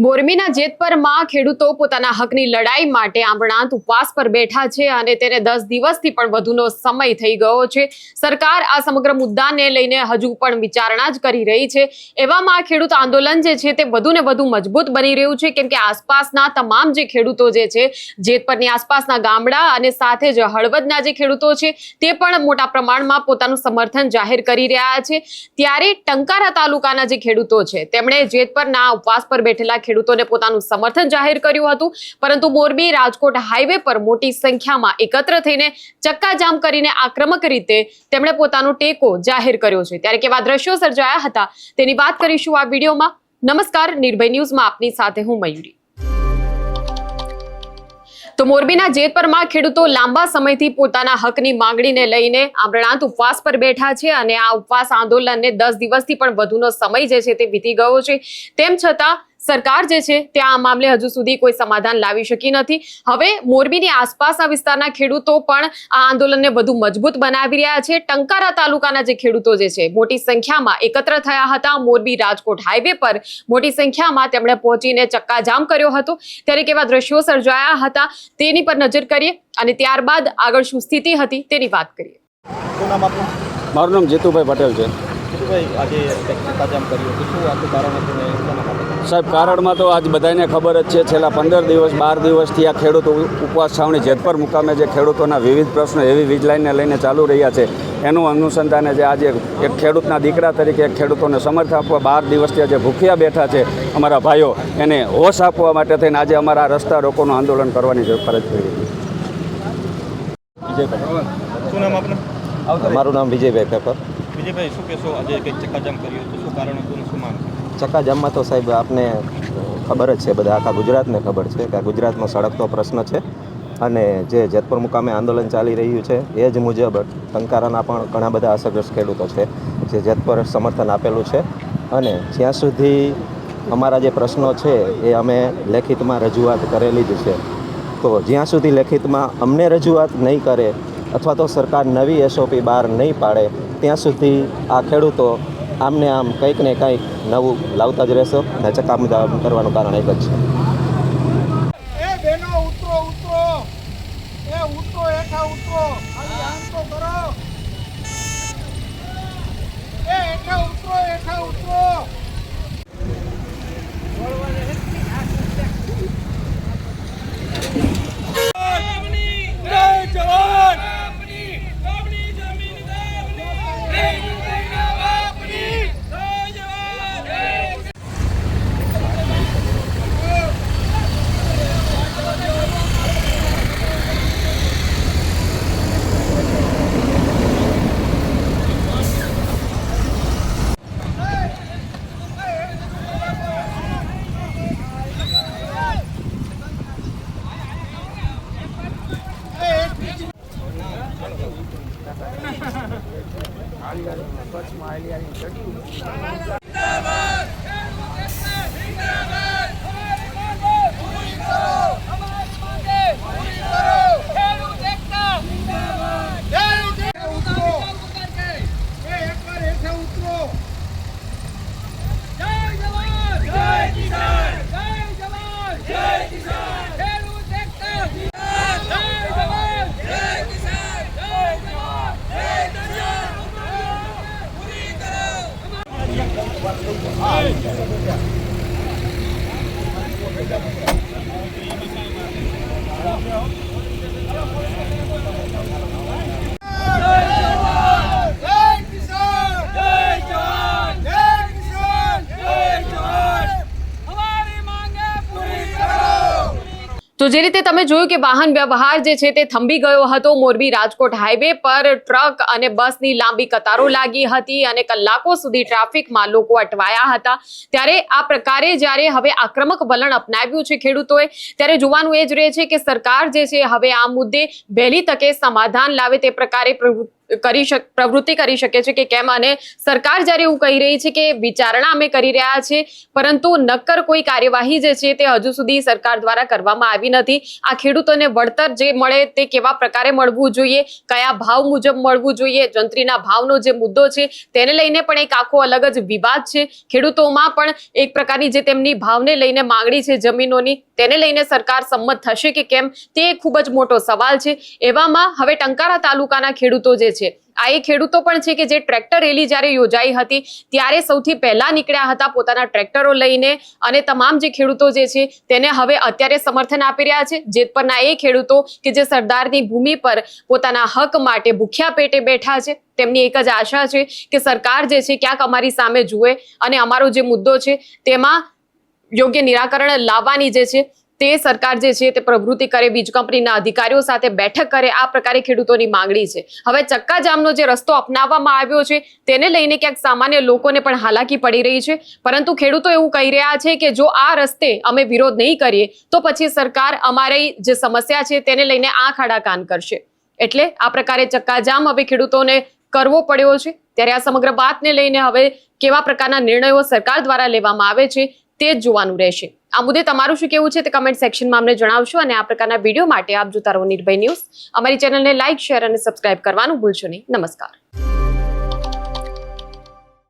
મોરબીના જેતપરમાં ખેડૂતો પોતાના હકની લડાઈ માટે આમરણાંત ઉપવાસ પર બેઠા છે અને તેને 10 દિવસથી પણ વધુનો સમય થઈ ગયો છે। સરકાર આ સમગ્ર મુદ્દાને લઈને હજુ પણ વિચારણા જ કરી રહી છે। એવામાં ખેડૂત આંદોલન જે છે તે વધુને વધુ મજબૂત બની રહ્યું છે, કેમ કે આસપાસના તમામ જે ખેડૂતો જે છે, જેતપરની આસપાસના ગામડા અને સાથે જ હળવદના જે ખેડૂતો છે તે પણ મોટા પ્રમાણમાં પોતાનું સમર્થન જાહેર કરી રહ્યા છે। ત્યારે ટંકારા તાલુકાના જે ખેડૂતો છે તેમણે જેતપરના ઉપવાસ પર બેઠેલા ખેડૂતોને પોતાનું સમર્થન જાહેર કર્યું હતું, પરંતુ મોરબી રાજકોટ હાઈવે પર મોટી સંખ્યામાં એકત્ર થઈને ચક્કાજામ કરીને આક્રમક રીતે તેમણે પોતાનો ટેકો જાહેર કર્યો છે। ત્યારે કેવા દ્રશ્યો સર્જાયા હતા તેની વાત કરીશું આ વિડીયોમાં। નમસ્કાર, નિર્ભય ન્યૂઝમાં આપની સાથે હું મયુરી। તો મોરબીના જેતપરમાં ખેડૂતો લાંબા સમયથી પોતાના હકની માંગણીને લઈને આમરણાંત ઉપવાસ પર બેઠા છે અને આ ઉપવાસ આંદોલનને 10 દિવસથી પણ વધુનો સમય જે છે તે વીતી ગયો છે। તેમ છતાં સરકાર જે છે તે આ મામલે હજુ સુધી કોઈ સમાધાન લાવી શકી નથી। હવે મોરબીની આસપાસના વિસ્તારના ખેડૂતો પણ આ આંદોલનને વધુ મજબૂત બનાવી રહ્યા છે। ટંકારા તાલુકાના જે ખેડૂતો જે છે મોટી સંખ્યામાં એકત્ર થયા હતા। મોરબી રાજકોટ હાઈવે પર મોટી સંખ્યામાં તેમણે પહોંચીને ચક્કાજામ કર્યો હતો। ત્યારે કેવા દ્રશ્યો સર્જાયા હતા તેની પર નજર કરીએ અને ત્યારબાદ આગળ શું સ્થિતિ હતી તેની વાત કરીએ। શું નામ આપનું? મારું નામ જીતુભાઈ પટેલ છે। જીતુભાઈ, આજે ચક્કાજામ કર્યું તો શું આખું કારણ હતું ને શાના માટે? સાહેબ, કારણમાં તો આજ બધાને ખબર જ છે, છેલ્લા 15 દિવસ 12 દિવસથી આ ખેડૂતો ઉપવાસ છાવણી જેતપર મુકામે જે ખેડૂતોના વિવિધ પ્રશ્નો એવી વીજ લાઇનને લઈને ચાલુ રહ્યા છે, એનું અનુસંધાને જે આજે એક ખેડૂતના દીકરા તરીકે એક ખેડૂતોને સમર્થન આપવા 12 દિવસથી આજે ભૂખ્યા બેઠા છે અમારા ભાઈઓ, એને હોશ આપવા માટે થઈને આજે અમારા રસ્તા રોકોનું આંદોલન કરવાની ફરજ પડી। વિજયભાઈ, શું નામ આપનું? મારું નામ વિજયભાઈ પેપર। વિજયભાઈ, શું કહેશો? આજે કંઈક ચક્કાજામ કર્યું તો શું કારણ હતું ને શું માંગ? ચક્કાજામમાં તો સાહેબ આપને ખબર જ છે, બધા આખા ગુજરાતને ખબર છે કે આ ગુજરાતનો સળગતો પ્રશ્ન છે અને જે જેતપર મુકામે આંદોલન ચાલી રહ્યું છે એ જ મુજબ ટંકારાના પણ ઘણા બધા અસરગ્રસ્ત ખેડૂતો છે જે જેતપર સમર્થન આપેલું છે અને જ્યાં સુધી અમારા જે પ્રશ્નો છે એ અમે લેખિતમાં રજૂઆત કરેલી જ છે, તો જ્યાં સુધી લેખિતમાં અમને રજૂઆત નહીં કરે અથવા તો સરકાર નવી એસઓપી બહાર નહીં પાડે ત્યાં સુધી આ ખેડૂતો આમને આમ કંઈક ને કંઈક નવું લાવતા જ રહેશો અને ચક્કાજામ કરવાનું કારણ એક જ છે। એ બેનો ઉતરો ઉતરો, એ ઉતરો હેઠા ઉતરો, ખાલી આમ તો કરો, એ હેઠા ઉતરો, હેઠા ઉતરો। તો જે રીતે તમે જોયું કે વાહન વ્યવહાર જે છે તે થંભી ગયો હતો। મોરબી રાજકોટ હાઈવે પર ટ્રક અને બસની લાંબી કતારો લાગી હતી અને કલાકો સુધી ટ્રાફિકમાં લોકો અટવાયા હતા। ત્યારે આ પ્રકારે જ્યારે હવે આક્રમક વલણ અપનાવ્યું છે ખેડૂતોએ, ત્યારે જોવાનું એ જ રહે છે કે સરકાર જે છે હવે આ મુદ્દે વહેલી તકે સમાધાન લાવે તે પ્રકારે પ્રવૃત્તિ કરી શકે છે કે કેમ, અને સરકાર જ્યારે એવું કહી રહી છે કે વિચારણા અમે કરી રહ્યા છે, પરંતુ નક્કર કોઈ કાર્યવાહી જે છે તે હજુ સુધી સરકાર દ્વારા કરવામાં આવી નથી. આ ખેડૂતોને વળતર જે મળે તે કેવા પ્રકારે મળવું જોઈએ, કયા ભાવ મુજબ મળવું જોઈએ, જંત્રીના ભાવનો જે મુદ્દો છે તેને લઈને પણ એક આખો અલગ જ વિવાદ છે. ખેડૂતોમાં પણ એક પ્રકારની જે તેમની ભાવને લઈને માંગણી છે જમીનોની, તેને લઈને સરકાર સંમત થશે કે કેમ, તે ખૂબ જ મોટો સવાલ છે. એવામાં હવે ટંકારા તાલુકાના ખેડૂતો જે છે, આ એ ખેડૂતો પણ છે કે જે ટ્રેક્ટર રેલી જ્યારે યોજાઈ હતી ત્યારે સૌથી પહેલા નીકળ્યા હતા પોતાના ટ્રેક્ટરો લઈને, અને તમામ જે ખેડૂતો જે છે તેને હવે અત્યારે સમર્થન આપી રહ્યા છે. જેતપરના એ ખેડૂતો કે જે સરદારની ભૂમિ પર પોતાના હક માટે ભૂખ્યા પેટે બેઠા છે, તેમની એક જ આશા છે કે સરકાર જે છે ક્યાંક અમારી સામે જુએ અને અમારો જે મુદ્દો છે તેમાં યોગ્ય નિરાકરણ લાવવાની જે છે તે સરકાર જે છે તે પ્રવૃત્તિ કરે, વીજ કંપનીના અધિકારીઓ સાથે બેઠક કરે. આ પ્રકારે ખેડૂતોની માંગણી છે. હવે ચક્કાજામનો જે રસ્તો અપનાવવામાં આવ્યો છે તેને લઈને ક્યાંક સામાન્ય લોકોને પણ હાલાકી પડી રહી છે, પરંતુ ખેડૂતો એવું કહી રહ્યા છે કે જો આ રસ્તે અમે વિરોધ નહીં કરીએ તો પછી સરકાર અમારી જે સમસ્યા છે તેને લઈને આંખ આડા કાન કરશે. એટલે આ પ્રકારે ચક્કાજામ હવે ખેડૂતોને કરવો પડ્યો છે. ત્યારે આ સમગ્ર વાતને લઈને હવે કેવા પ્રકારના નિર્ણયો સરકાર દ્વારા લેવામાં આવે છે તે જ જોવાનું રહેશે. આ મુદ્દે તમારું શું કહેવું છે તે કમેન્ટ સેક્શનમાં અમને જણાવશો, અને આ પ્રકારના વિડીયો માટે આપ જોતા રહો નિર્ભય ન્યૂઝ. અમારી ચેનલને લાઇક, શેર અને સબસ્ક્રાઇબ કરવાનું ભૂલશો નહીં. નમસ્કાર.